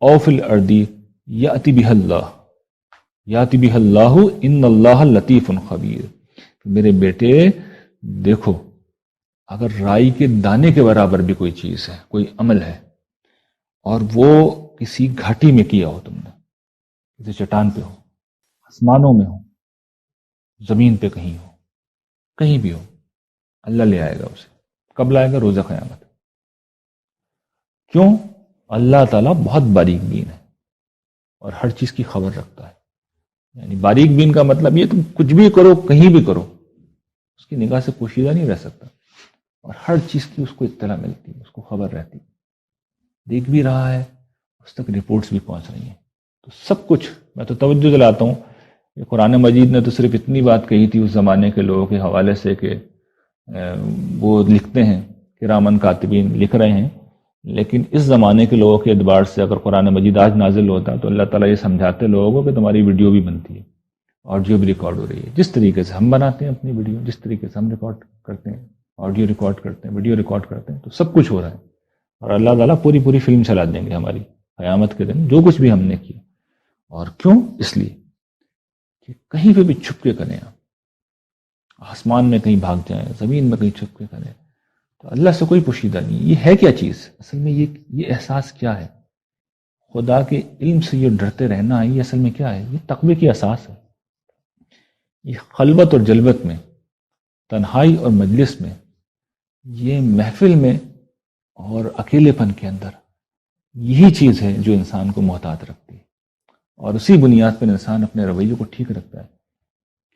او فی الارض یأتی بها اللہ، یاتی بہ اللہ ان اللہ لطیف خبیر۔ میرے بیٹے دیکھو، اگر رائی کے دانے کے برابر بھی کوئی چیز ہے، کوئی عمل ہے، اور وہ کسی گھاٹی میں کیا ہو، تم نے کسی چٹان پہ ہو، آسمانوں میں ہو، زمین پہ کہیں ہو، کہیں بھی ہو، اللہ لے آئے گا اسے۔ کب لائے گا؟ روزہ قیامت۔ کیوں؟ اللہ تعالیٰ بہت باریک بین ہے اور ہر چیز کی خبر رکھتا ہے۔ یعنی باریک بین کا مطلب یہ، تم کچھ بھی کرو، کہیں بھی کرو، اس کی نگاہ سے پوشیدہ نہیں رہ سکتا، اور ہر چیز کی اس کو اطلاع ملتی ہے، اس کو خبر رہتی، دیکھ بھی رہا ہے، اس تک رپورٹس بھی پہنچ رہی ہیں۔ تو سب کچھ، میں تو توجہ دلاتا ہوں، یہ قرآن مجید نے تو صرف اتنی بات کہی تھی اس زمانے کے لوگوں کے حوالے سے کہ وہ لکھتے ہیں، کرامن کاتبین لکھ رہے ہیں، لیکن اس زمانے کے لوگوں کے اعتبار سے اگر قرآن مجید آج نازل ہوتا تو اللہ تعالیٰ یہ سمجھاتے لوگوں کو کہ تمہاری ویڈیو بھی بنتی ہے، آڈیو بھی ریکارڈ ہو رہی ہے، جس طریقے سے ہم بناتے ہیں اپنی ویڈیو، جس طریقے سے ہم ریکارڈ کرتے ہیں، آڈیو ریکارڈ کرتے ہیں، ویڈیو ریکارڈ کرتے ہیں، تو سب کچھ ہو رہا ہے، اور اللہ تعالیٰ پوری فلم چلا دیں گے ہماری قیامت کے دن، جو کچھ بھی ہم نے کیا۔ اور کیوں؟ اس لیے کہ کہیں پہ بھی چھپ کے کریں آپ، آسمان میں کہیں بھاگ جائیں، زمین میں کہیں چھپ کے کریں، تو اللہ سے کوئی پوشیدہ نہیں۔ یہ ہے کیا چیز اصل میں؟ یہ احساس کیا ہے؟ خدا کے علم سے یہ ڈرتے رہنا ہے، یہ اصل میں کیا ہے؟ یہ تقوی کی اساس ہے۔ یہ خلوت اور جلوت میں، تنہائی اور مجلس میں، یہ محفل میں اور اکیلے پن کے اندر، یہی چیز ہے جو انسان کو محتاط رکھتی ہے، اور اسی بنیاد پر انسان اپنے رویے کو ٹھیک رکھتا ہے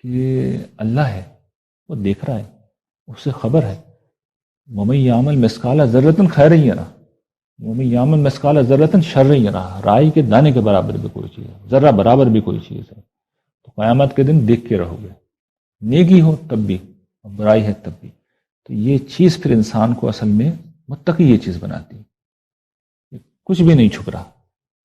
کہ اللہ ہے، وہ دیکھ رہا ہے، اس سے خبر ہے۔ وَمَن يَعْمَلْ مِثْقَالَ ذَرَّةٍ خَيْرًا يَرَهُ وَمَن يَعْمَلْ مِثْقَالَ ذَرَّةٍ شَرًّا يَرَهُ۔ رائی کے دانے کے برابر بھی کوئی چیز ہے، ذرہ برابر بھی کوئی چیز ہے، تو قیامت کے دن دیکھ کے رہو گے، نیکی ہو تب بھی اور برائی ہے تب بھی۔ تو یہ چیز پھر انسان کو اصل میں متقی یہ چیز بناتی ہے، کچھ بھی نہیں چھپ رہا،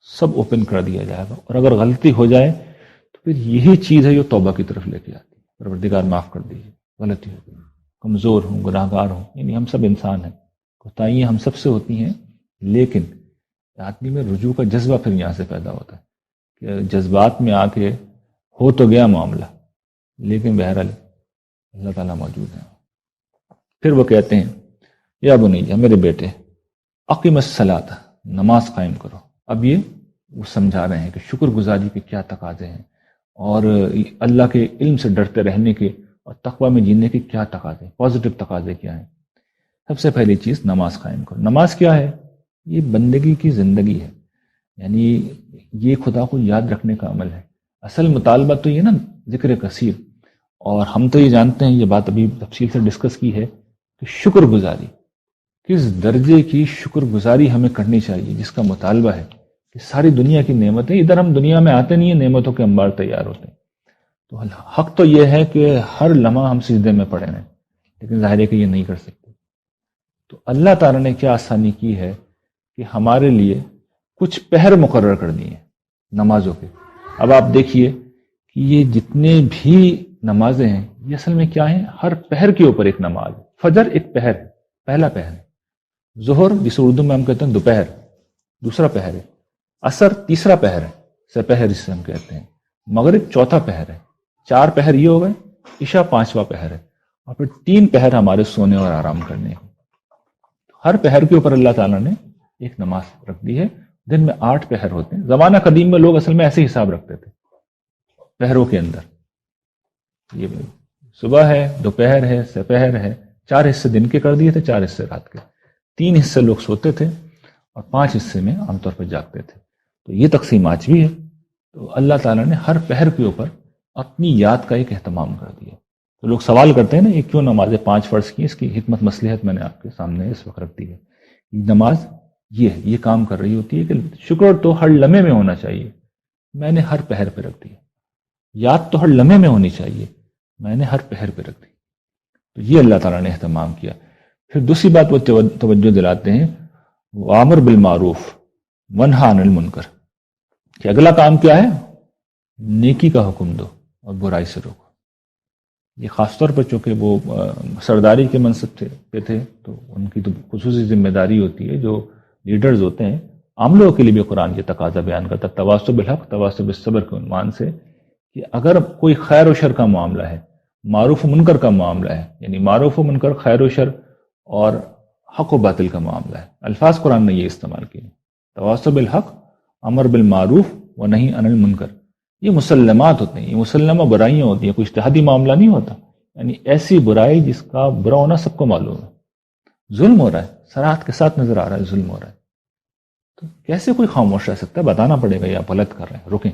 سب اوپن کر دیا جائے گا، اور اگر غلطی ہو جائے تو پھر یہی چیز ہے جو توبہ کی طرف لے کے آتی ہے، پروردگار معاف کر دیجیے، غلطی ہو گئی، کمزور ہوں، گناہ گار ہوں، یعنی ہم سب انسان ہیں، کوتاہیاں ہم سب سے ہوتی ہیں، لیکن آدمی میں رجوع کا جذبہ پھر یہاں سے پیدا ہوتا ہے کہ جذبات میں آ کے ہو تو گیا معاملہ، لیکن بہرحال اللہ تعالیٰ موجود ہے۔ پھر وہ کہتے ہیں یا بنیا، میرے بیٹے، اقیم الصلاۃ، نماز قائم کرو۔ اب یہ وہ سمجھا رہے ہیں کہ شکر گزاری کے کیا تقاضے ہیں، اور اللہ کے علم سے ڈرتے رہنے کے اور تقوی میں جینے کے کیا تقاضے، پازیٹو تقاضے کیا ہیں۔ سب سے پہلی چیز نماز قائم کرو۔ نماز کیا ہے؟ یہ بندگی کی زندگی ہے، یعنی یہ خدا کو یاد رکھنے کا عمل ہے۔ اصل مطالبہ تو یہ نا ذکر کثیر، اور ہم تو یہ جانتے ہیں، یہ بات ابھی تفصیل سے ڈسکس کی ہے کہ شکر گزاری، کس درجے کی شکر گزاری ہمیں کرنی چاہیے، جس کا مطالبہ ہے کہ ساری دنیا کی نعمتیں، ادھر ہم دنیا میں آتے نہیں ہیں، نعمتوں کے انبار تیار ہوتے ہیں، تو حق تو یہ ہے کہ ہر لمحہ ہم سجدے میں پڑے رہیں، لیکن ظاہر ہے کہ یہ نہیں کر سکتے۔ تو اللہ تعالیٰ نے کیا آسانی کی ہے کہ ہمارے لیے کچھ پہر مقرر کر دیے ہیں نمازوں کے۔ اب آپ دیکھیے کہ یہ جتنے بھی نمازیں ہیں، یہ اصل میں کیا ہیں؟ ہر پہر کے اوپر ایک نماز ہے۔ فجر ایک پہر ہے، پہلا پہر ہے۔ ظہر، جسے اردو میں ہم کہتے ہیں دوپہر، دوسرا پہر ہے۔ عصر تیسرا پہر ہے، سپہر جسے ہم کہتے ہیں۔ مغرب چوتھا پہر ہے۔ 4 پہر یہ ہو گئے، عشاء 5واں پہر ہے، اور پھر 3 پہر ہمارے سونے اور آرام کرنے ہیں۔ ہر پہر کے اوپر اللہ تعالیٰ نے ایک نماز رکھ دی ہے۔ دن میں 8 پہر ہوتے ہیں۔ زمانہ قدیم میں لوگ اصل میں ایسے حساب رکھتے تھے پہروں کے اندر، یہ صبح ہے، دوپہر ہے، سپہر ہے، 4 حصے دن کے کر دیے تھے، 4 حصے رات کے، 3 حصے لوگ سوتے تھے اور 5 حصے میں عام طور پر جاگتے تھے۔ تو یہ تقسیم آج بھی ہے۔ تو اللہ تعالیٰ نے ہر پہر کے اوپر اپنی یاد کا ایک اہتمام کر دیا۔ تو لوگ سوال کرتے ہیں نا، یہ کیوں نمازیں 5 فرض کی؟ اس کی حکمت مصلحت میں نے آپ کے سامنے اس وقت رکھ دی ہے۔ یہ نماز یہ کام کر رہی ہوتی ہے کہ شکر تو ہر لمحے میں ہونا چاہیے، میں نے ہر پہر پہ رکھ دیا. یاد تو ہر لمحے میں ہونی چاہیے، میں نے ہر پہر پہ رکھ دی. تو یہ اللہ تعالیٰ نے اہتمام کیا. پھر دوسری بات وہ توجہ دلاتے ہیں، وامر بالمعروف ونہا عن المنکر، کہ اگلا کام کیا ہے؟ نیکی کا حکم دو اور برائی سے روکو. یہ خاص طور پر چونکہ وہ سرداری کے منصب پہ تھے تو ان کی تو خصوصی ذمہ داری ہوتی ہے. جو لیڈرز ہوتے ہیں عام لوگوں کے لیے بھی قرآن یہ تقاضا بیان کرتا ہے تواصی بالحق تواصی بالصبر کے عنوان سے، کہ اگر کوئی خیر و شر کا معاملہ ہے، معروف و منکر کا معاملہ ہے، یعنی معروف و منکر، خیر و شر اور حق و باطل کا معاملہ ہے، الفاظ قرآن نے یہ استعمال کیے، تواصی بالحق، امر بالمعروف و نہی عن المنکر. یہ مسلمات ہوتے ہیں، یہ مسلمہ برائیاں ہوتی ہیں، کوئی اجتہادی معاملہ نہیں ہوتا. یعنی ایسی برائی جس کا برا ہونا سب کو معلوم ہے، ظلم ہو رہا ہے، صراحت کے ساتھ نظر آ رہا ہے ظلم ہو رہا ہے. تو کیسے کوئی خاموش رہ سکتا ہے؟ بتانا پڑے گا، یا غلط کر رہے ہیں رکیں،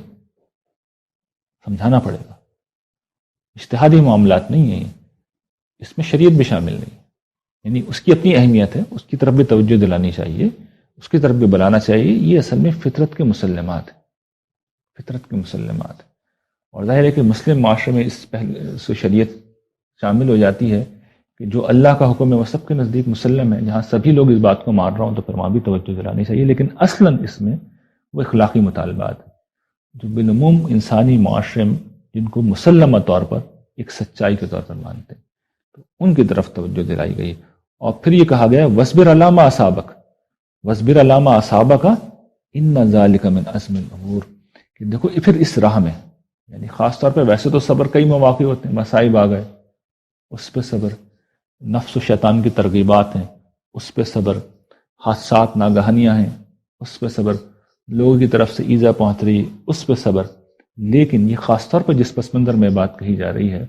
سمجھانا پڑے گا. اجتہادی معاملات نہیں ہیں، اس میں شریعت بھی شامل نہیں. یعنی اس کی اپنی اہمیت ہے، اس کی طرف بھی توجہ دلانی چاہیے، اس کی طرف بھی بلانا چاہیے. یہ اصل میں فطرت کے مسلمات ہیں، فطرت کے مسلمات. اور ظاہر ہے کہ مسلم معاشرے میں اس پہلے سے شریعت شامل ہو جاتی ہے کہ جو اللہ کا حکم ہے وہ سب کے نزدیک مسلم ہے. جہاں سبھی لوگ اس بات کو مان رہا ہوں تو پھر وہاں بھی توجہ دلانی چاہیے. لیکن اصلاً اس میں وہ اخلاقی مطالبات ہیں جو بالعموم انسانی معاشرے میں جن کو مسلمہ طور پر ایک سچائی کے طور پر مانتے ہیں، تو ان کی طرف توجہ دلائی گئی. اور پھر یہ کہا گیا وَاصْبِرْ عَلَىٰ مَا أَصَابَكَ وَاصْبِرْ عَلَىٰ مَا أَصَابَكَ إِنَّ ذَلِكَ مِنْ عَزْمِ الْأُمُورِ، کہ دیکھو پھر اس راہ میں، یعنی خاص طور پہ ویسے تو صبر کئی مواقع ہوتے ہیں، مصائب آ گئے اس پہ صبر، نفس و شیطان کی ترغیبات ہیں اس پہ صبر، حادثات ناگہانیاں ہیں اس پہ صبر، لوگوں کی طرف سے ایذا پہنچ رہی اس پہ صبر. لیکن یہ خاص طور پر جس پس منظر میں بات کہی جا رہی ہے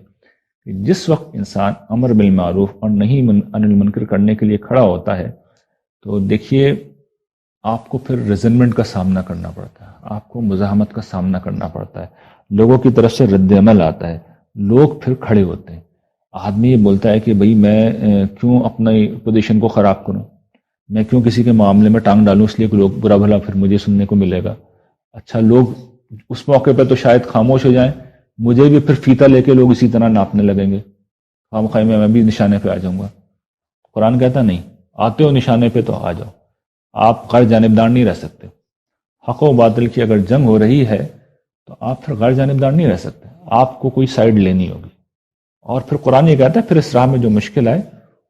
کہ جس وقت انسان امر بالمعروف اور نہی عن المنکر کرنے کے لیے کھڑا ہوتا ہے تو دیکھیے آپ کو پھر ریزنمنٹ کا سامنا کرنا پڑتا ہے، آپ کو مزاحمت کا سامنا کرنا پڑتا ہے، لوگوں کی طرف سے رد عمل آتا ہے، لوگ پھر کھڑے ہوتے ہیں. آدمی یہ بولتا ہے کہ بھئی میں کیوں اپنی پوزیشن کو خراب کروں، میں کیوں کسی کے معاملے میں ٹانگ ڈالوں اس لیے کہ لوگ برا بھلا پھر مجھے سننے کو ملے گا. اچھا لوگ اس موقع پہ تو شاید خاموش ہو جائیں، مجھے بھی پھر فیتہ لے کے لوگ اسی طرح ناپنے لگیں گے، خام خواہ میں بھی نشانے پہ آ جاؤں گا. قرآن کہتا نہیں، آتے ہو نشانے پہ تو آ جاؤ، آپ غیر جانبدار نہیں رہ سکتے. حق و باطل کی اگر جنگ ہو رہی ہے تو آپ پھر غیر جانبدار نہیں رہ سکتے، آپ کو کوئی سائیڈ لینی ہوگی. اور پھر قرآن یہ کہتا ہے پھر اس راہ میں جو مشکل آئے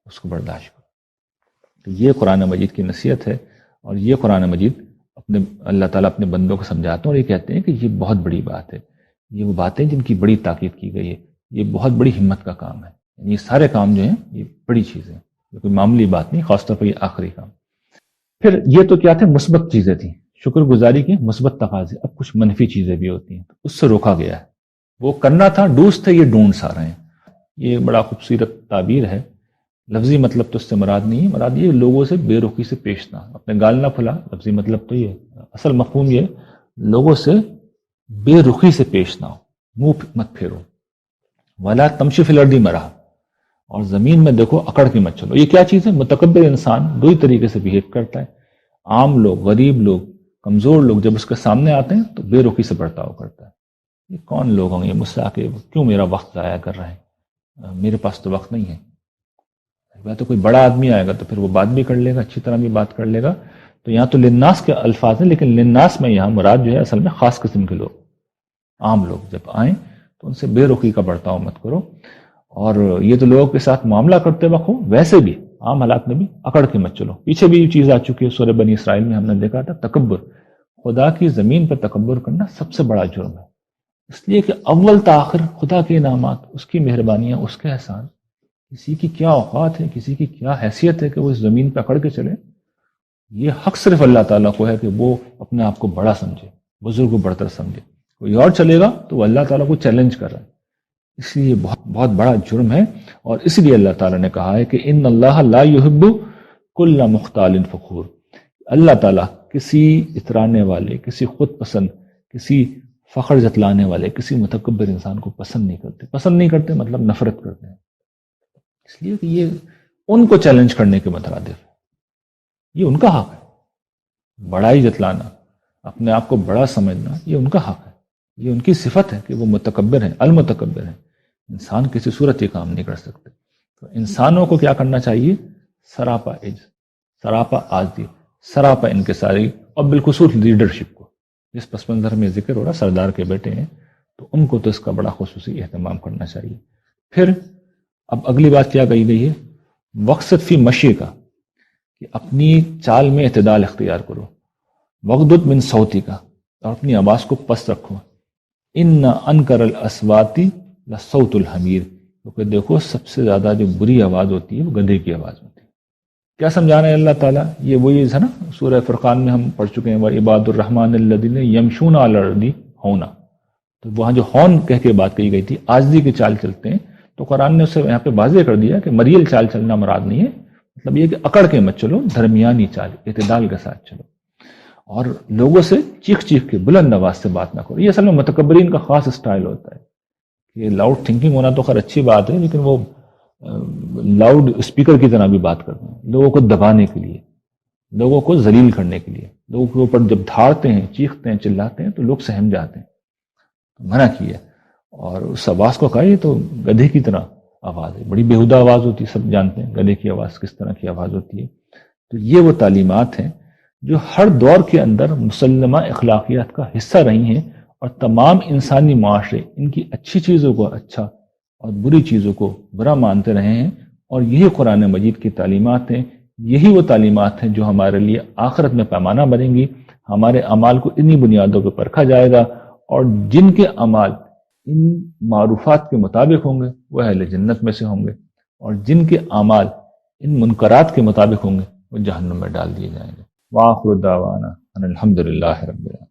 اس کو برداشت کرو. تو یہ قرآن مجید کی نصیحت ہے، اور یہ قرآن مجید اللہ تعالیٰ اپنے بندوں کو سمجھاتے ہیں اور یہ کہتے ہیں کہ یہ بہت بڑی بات ہے، یہ وہ باتیں جن کی بڑی تاکید کی گئی ہے، یہ بہت بڑی ہمت کا کام ہے. یہ سارے کام جو ہیں یہ بڑی چیزیں، یہ کوئی معمولی بات نہیں، خاص طور پر یہ آخری کام. پھر یہ تو کیا تھے؟ مثبت چیزیں تھیں، شکر گزاری کی مثبت تقاضے. اب کچھ منفی چیزیں بھی ہوتی ہیں، اس سے روکا گیا ہے. وہ کرنا تھا ڈوز تھے، یہ ڈونٹس آ رہے ہیں. یہ بڑا خوبصورت تعبیر ہے، لفظی مطلب تو اس سے مراد نہیں ہے، مراد یہ لوگوں سے بے رخی سے پیش نہ، اپنے گال نہ پھلا. لفظی مطلب تو یہ، اصل مفہوم یہ لوگوں سے بے رخی سے پیش نہ ہو، منہ مت پھیرو. ولا تمشی فی الارض مرحا، اور زمین میں دیکھو اکڑ کے مت چلو. یہ کیا چیز ہے؟ متکبر انسان دو ہی طریقے سے بہیو کرتا ہے. عام لوگ، غریب لوگ، کمزور لوگ جب اس کے سامنے آتے ہیں تو بے رخی سے برتاؤ کرتا ہے. یہ کون لوگ ہوں گے مجھ سے آ کے کیوں میرا وقت ضائع کر رہے ہیں، میرے پاس تو وقت نہیں ہے. تو کوئی بڑا آدمی آئے گا تو پھر وہ بات بھی کر لے گا، اچھی طرح بھی بات کر لے گا. تو یہاں تو للناس کے الفاظ ہیں، لیکن للناس میں یہاں مراد جو ہے اصل میں خاص قسم کے لوگ، عام لوگ جب آئیں تو ان سے بے رخی کا برتاؤ مت کرو. اور یہ تو لوگوں کے ساتھ معاملہ کرتے وقت ہو، ویسے بھی عام حالات میں بھی اکڑ کے مت چلو. پیچھے بھی یہ چیز آ چکی ہے سورہ بنی اسرائیل میں، ہم نے دیکھا تھا تکبر، خدا کی زمین پر تکبر کرنا سب سے بڑا جرم ہے. اس لیے کہ اول تاخر خدا کے انعامات، اس کی مہربانیاں، اس کے احسان، کسی کی کیا اوقات ہے، کسی کی کیا حیثیت ہے کہ وہ اس زمین پہ اکڑ کے چلے. یہ حق صرف اللہ تعالیٰ کو ہے کہ وہ اپنے آپ کو بڑا سمجھے، بزرگ و برتر سمجھے. کوئی اور چلے گا تو وہ اللہ تعالیٰ کو چیلنج کر رہا ہے. اس لیے بہت بہت بڑا جرم ہے. اور اس لیے اللہ تعالیٰ نے کہا ہے کہ ان اللہ لا يحب کل مختال فخور. اللہ تعالیٰ کسی اترانے والے، کسی خود پسند، کسی فخر جتلانے والے، کسی متکبر انسان کو پسند نہیں کرتے. پسند نہیں کرتے مطلب نفرت کرتے ہیں. اس لیے کہ یہ ان کو چیلنج کرنے کے مترادف ہے، یہ ان کا حق ہے. بڑائی جتلانا، اپنے آپ کو بڑا سمجھنا، یہ ان کا حق ہے، یہ ان کی صفت ہے کہ وہ متکبر ہیں، المتکبر ہیں۔ انسان کسی صورت یہ کام نہیں کر سکتے۔ تو انسانوں کو کیا کرنا چاہیے؟ سراپا عجز، سراپا عاجزی، سراپا انکساری، اور بالخصوص لیڈرشپ کو، جس پس منظر میں ذکر ہو رہا سردار کے بیٹے ہیں، تو ان کو تو اس کا بڑا خصوصی اہتمام کرنا چاہیے۔ پھر اب اگلی بات کیا کہی گئی ہے؟ وقصد فی مشی کا، کہ اپنی چال میں اعتدال اختیار کرو، وغضض من صوتی کا، اور اپنی آواز کو پست رکھو، ان انکر الاسواتی لصوت الحمیر، کیونکہ دیکھو سب سے زیادہ جو بری آواز ہوتی ہے وہ گدھے کی آواز ہوتی ہے۔ کیا سمجھانا ہے اللہ تعالیٰ؟ یہ وہی ہے نا، سورہ فرقان میں ہم پڑھ چکے ہیں، وعباد الرحمن الذین یمشون علی الارض ہونا، تو وہاں جو ہون کہہ کے بات کہی گئی تھی، عاجزی کی چال چلتے ہیں، تو قرآن نے اسے یہاں پہ واضح کر دیا کہ مریل چال چلنا مراد نہیں ہے، مطلب یہ کہ اکڑ کے مت چلو، درمیانی چال، اعتدال کے ساتھ چلو، اور لوگوں سے چیخ چیخ کے بلند آواز سے بات نہ کرو۔ یہ اصل میں متکبرین کا خاص اسٹائل ہوتا ہے کہ لاؤڈ تھنکنگ ہونا تو خیر اچھی بات ہے، لیکن وہ لاؤڈ اسپیکر کی طرح بھی بات کرتے ہیں، لوگوں کو دبانے کے لیے، لوگوں کو ذلیل کرنے کے لیے، لوگوں کے اوپر جب دھاڑتے ہیں، چیختے ہیں، چلاتے ہیں تو لوگ سہم جاتے ہیں۔ منع کیا، اور اس آواز کو کہا یہ تو گدھے کی طرح آواز ہے، بڑی بیہودہ آواز ہوتی ہے، سب جانتے ہیں گدھے کی آواز کس طرح کی آواز ہوتی ہے۔ تو یہ وہ تعلیمات ہیں جو ہر دور کے اندر مسلمہ اخلاقیات کا حصہ رہی ہیں، اور تمام انسانی معاشرے ان کی اچھی چیزوں کو اچھا اور بری چیزوں کو برا مانتے رہے ہیں، اور یہی قرآن مجید کی تعلیمات ہیں، یہی وہ تعلیمات ہیں جو ہمارے لیے آخرت میں پیمانہ بنیں گی۔ ہمارے اعمال کو انہی بنیادوں پہ پرکھا جائے گا، اور جن کے اعمال ان معروفات کے مطابق ہوں گے وہ اہل جنت میں سے ہوں گے، اور جن کے اعمال ان منکرات کے مطابق ہوں گے وہ جہنم میں ڈال دیے جائیں گے۔ وآخر دعوانا ان الحمد للہ رب العالمین۔